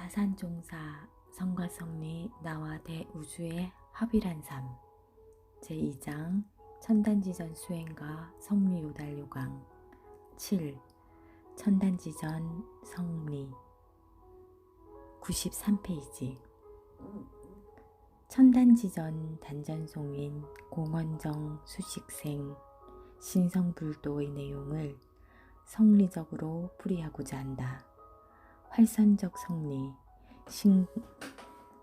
사산종사 성과 성리 나와 대우주의 합일한 삶 제2장 천단지전 수행과 성리 요달 요강 7. 천단지전 성리 93페이지 천단지전 단전송인 공원정 수식생 신성불도의 내용을 성리적으로 풀이하고자 한다. 활선적 성리,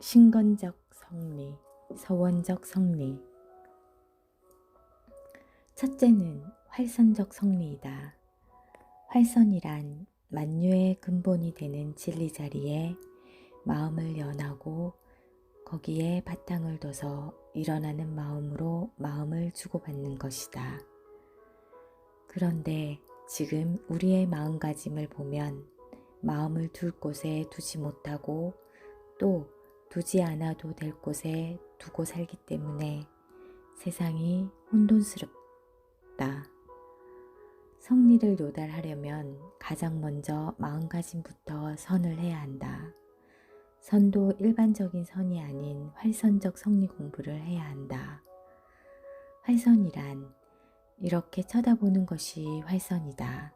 신건적 성리, 서원적 성리. 첫째는 활선적 성리이다. 활선이란 만유의 근본이 되는 진리 자리에 마음을 연하고 거기에 바탕을 둬서 일어나는 마음으로 마음을 주고받는 것이다. 그런데 지금 우리의 마음가짐을 보면 마음을 둘 곳에 두지 못하고 또 두지 않아도 될 곳에 두고 살기 때문에 세상이 혼돈스럽다. 성리를 요달하려면 가장 먼저 마음가짐부터 선을 해야 한다. 선도 일반적인 선이 아닌 활선적 성리 공부를 해야 한다. 활선이란 이렇게 쳐다보는 것이 활선이다.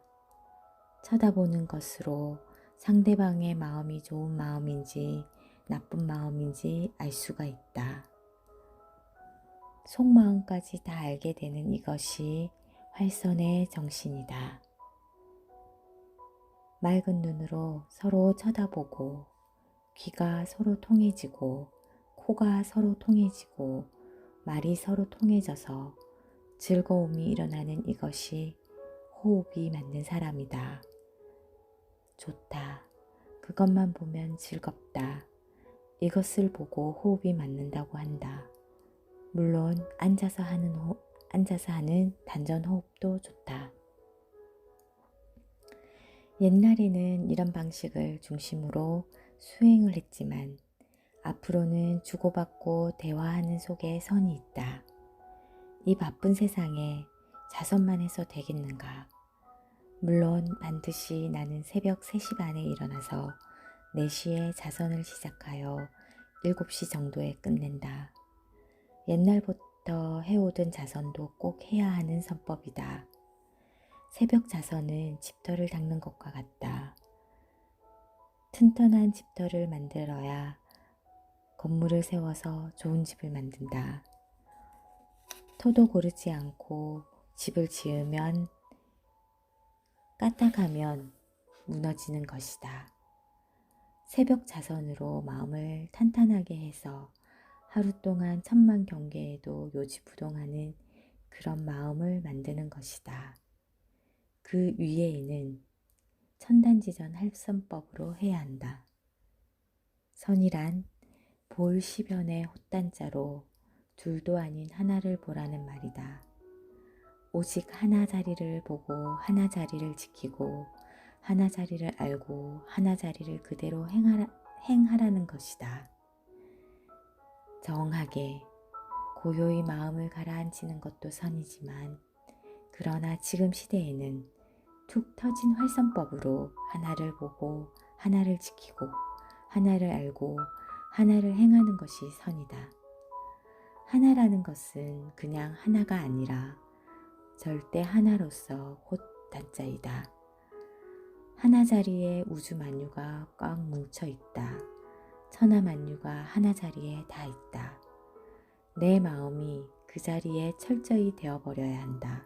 쳐다보는 것으로 상대방의 마음이 좋은 마음인지 나쁜 마음인지 알 수가 있다. 속마음까지 다 알게 되는 이것이 활선의 정신이다. 맑은 눈으로 서로 쳐다보고 귀가 서로 통해지고 코가 서로 통해지고 말이 서로 통해져서 즐거움이 일어나는 이것이 호흡이 맞는 사람이다. 좋다. 그것만 보면 즐겁다. 이것을 보고 호흡이 맞는다고 한다. 물론 앉아서 하는 단전 호흡도 좋다. 옛날에는 이런 방식을 중심으로 수행을 했지만 앞으로는 주고받고 대화하는 속에 선이 있다. 이 바쁜 세상에 자선만 해서 되겠는가? 물론 반드시 나는 새벽 3시 반에 일어나서 4시에 자선을 시작하여 7시 정도에 끝낸다. 옛날부터 해오던 자선도 꼭 해야 하는 선법이다. 새벽 자선은 집터를 닦는 것과 같다. 튼튼한 집터를 만들어야 건물을 세워서 좋은 집을 만든다. 토도 고르지 않고 집을 지으면 까딱하면 무너지는 것이다. 새벽 자선으로 마음을 탄탄하게 해서 하루 동안 천만 경계에도 요지부동하는 그런 마음을 만드는 것이다. 그 위에는 천단지전 할선법으로 해야 한다. 선이란 볼시변의 헛단자로 둘도 아닌 하나를 보라는 말이다. 오직 하나 자리를 보고 하나 자리를 지키고 하나 자리를 알고 하나 자리를 그대로 행하라는 것이다. 정하게 고요히 마음을 가라앉히는 것도 선이지만 그러나 지금 시대에는 툭 터진 활선법으로 하나를 보고 하나를 지키고 하나를 알고 하나를 행하는 것이 선이다. 하나라는 것은 그냥 하나가 아니라 절대 하나로서 곧 단자이다. 하나 자리에 우주 만유가 꽉 뭉쳐 있다. 천하 만유가 하나 자리에 다 있다. 내 마음이 그 자리에 철저히 되어버려야 한다.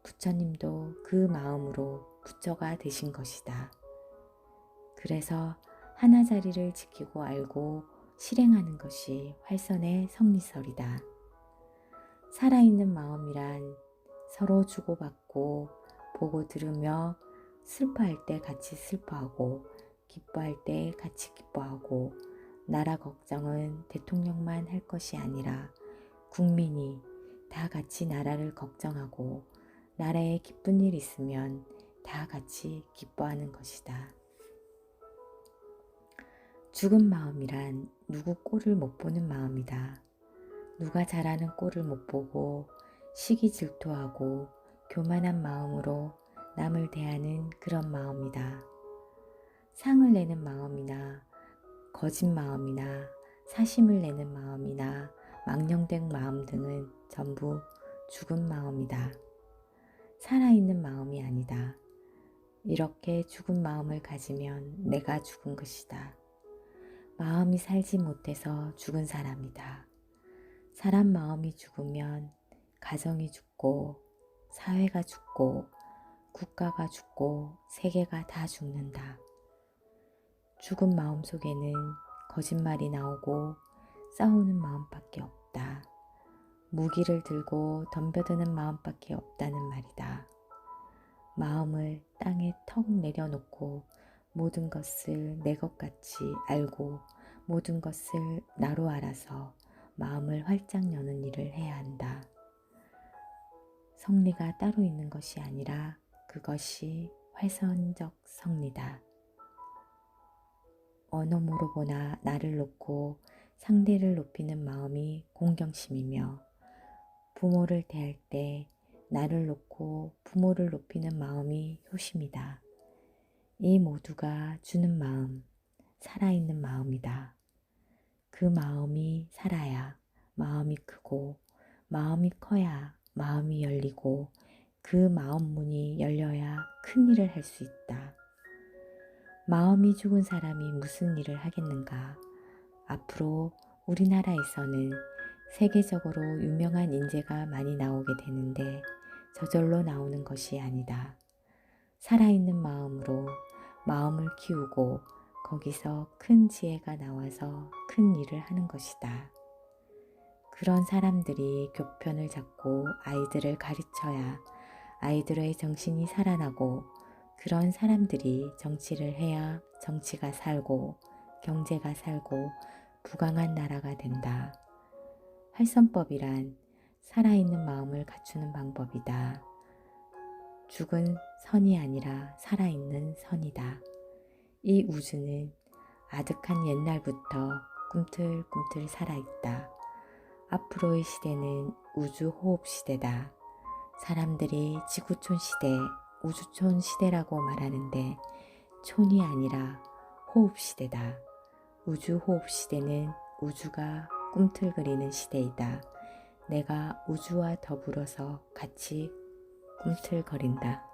부처님도 그 마음으로 부처가 되신 것이다. 그래서 하나 자리를 지키고 알고 실행하는 것이 활선의 성리설이다. 살아있는 마음이란 서로 주고받고 보고 들으며 슬퍼할 때 같이 슬퍼하고 기뻐할 때 같이 기뻐하고 나라 걱정은 대통령만 할 것이 아니라 국민이 다 같이 나라를 걱정하고 나라에 기쁜 일 있으면 다 같이 기뻐하는 것이다. 죽은 마음이란 누구 꼴을 못 보는 마음이다. 누가 잘하는 꼴을 못 보고 시기 질투하고 교만한 마음으로 남을 대하는 그런 마음이다. 상을 내는 마음이나 거짓 마음이나 사심을 내는 마음이나 망령된 마음 등은 전부 죽은 마음이다. 살아있는 마음이 아니다. 이렇게 죽은 마음을 가지면 내가 죽은 것이다. 마음이 살지 못해서 죽은 사람이다. 사람 마음이 죽으면 가정이 죽고 사회가 죽고 국가가 죽고 세계가 다 죽는다. 죽은 마음 속에는 거짓말이 나오고 싸우는 마음밖에 없다. 무기를 들고 덤벼드는 마음밖에 없다는 말이다. 마음을 땅에 턱 내려놓고 모든 것을 내 것 같이 알고 모든 것을 나로 알아서 마음을 활짝 여는 일을 해야 한다. 성리가 따로 있는 것이 아니라 그것이 활선적 성리다. 언어모로 보나 나를 놓고 상대를 높이는 마음이 공경심이며 부모를 대할 때 나를 놓고 부모를 높이는 마음이 효심이다. 이 모두가 주는 마음, 살아있는 마음이다. 그 마음이 살아야 마음이 크고 마음이 커야 마음이 열리고 그 마음 문이 열려야 큰 일을 할 수 있다. 마음이 죽은 사람이 무슨 일을 하겠는가? 앞으로 우리나라에서는 세계적으로 유명한 인재가 많이 나오게 되는데 저절로 나오는 것이 아니다. 살아있는 마음으로 마음을 키우고 거기서 큰 지혜가 나와서 큰 일을 하는 것이다. 그런 사람들이 교편을 잡고 아이들을 가르쳐야 아이들의 정신이 살아나고 그런 사람들이 정치를 해야 정치가 살고 경제가 살고 부강한 나라가 된다. 활선법이란 살아있는 마음을 갖추는 방법이다. 죽은 선이 아니라 살아있는 선이다. 이 우주는 아득한 옛날부터 꿈틀꿈틀 살아있다. 앞으로의 시대는 우주호흡 시대다. 사람들이 지구촌 시대, 우주촌 시대라고 말하는데 촌이 아니라 호흡 시대다. 우주호흡 시대는 우주가 꿈틀거리는 시대이다. 내가 우주와 더불어서 같이 꿈틀거린다.